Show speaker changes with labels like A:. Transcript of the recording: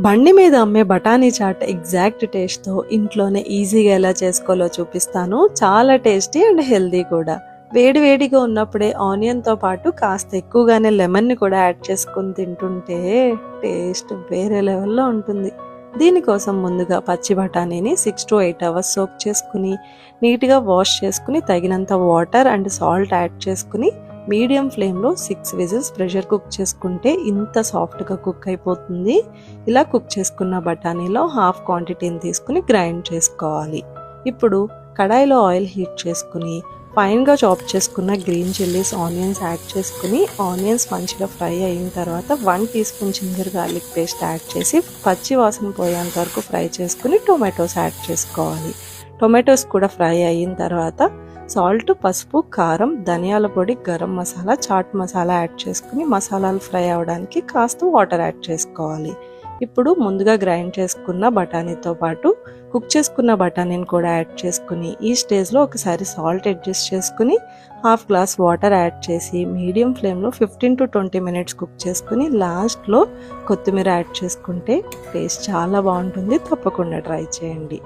A: బండి మీద అమ్మే బఠానీ చాట్ ఎగ్జాక్ట్ టేస్ట్తో ఇంట్లోనే ఈజీగా ఎలా చేసుకోవాలో చూపిస్తాను. చాలా టేస్టీ అండ్ హెల్దీ కూడా. వేడి వేడిగా ఉన్నప్పుడే ఆనియన్తో పాటు కాస్త ఎక్కువగానే లెమన్ని కూడా యాడ్ చేసుకుని తింటుంటే టేస్ట్ వేరే లెవెల్లో ఉంటుంది. దీనికోసం ముందుగా పచ్చి బఠానీని 6 to 8 అవర్స్ సోక్ చేసుకుని నీట్గా వాష్ చేసుకుని తగినంత వాటర్ అండ్ సాల్ట్ యాడ్ చేసుకుని మీడియం ఫ్లేమ్లో 6 విజిల్స్ ప్రెషర్ కుక్ చేసుకుంటే ఇంత సాఫ్ట్గా కుక్ అయిపోతుంది. ఇలా కుక్ చేసుకున్న బఠానీలో హాఫ్ క్వాంటిటీని తీసుకుని గ్రైండ్ చేసుకోవాలి. ఇప్పుడు కడాయిలో ఆయిల్ హీట్ చేసుకుని ఫైన్గా చాప్ చేసుకున్న గ్రీన్ చిల్లీస్, ఆనియన్స్ యాడ్ చేసుకుని ఆనియన్స్ మంచిగా ఫ్రై అయిన తర్వాత 1 teaspoon ginger garlic paste add చేసి పచ్చి వాసన పోయేంత వరకు ఫ్రై చేసుకుని టొమాటోస్ యాడ్ చేసుకోవాలి. టొమాటోస్ కూడా ఫ్రై అయిన తర్వాత సాల్ట్, పసుపు, కారం, ధనియాల పొడి, గరం మసాలా, చాట్ మసాలా యాడ్ చేసుకుని మసాలాలు ఫ్రై అవ్వడానికి కాస్త వాటర్ యాడ్ చేసుకోవాలి. ఇప్పుడు ముందుగా గ్రైండ్ చేసుకున్న బఠానీతో పాటు కుక్ చేసుకున్న బఠానీని కూడా యాడ్ చేసుకుని ఈ స్టేజ్లో ఒకసారి సాల్ట్ అడ్జస్ట్ చేసుకుని హాఫ్ గ్లాస్ వాటర్ యాడ్ చేసి మీడియం ఫ్లేమ్లో 15 to 20 మినిట్స్ కుక్ చేసుకుని లాస్ట్లో కొత్తిమీర యాడ్ చేసుకుంటే టేస్ట్ చాలా బాగుంటుంది. తప్పకుండా ట్రై చేయండి.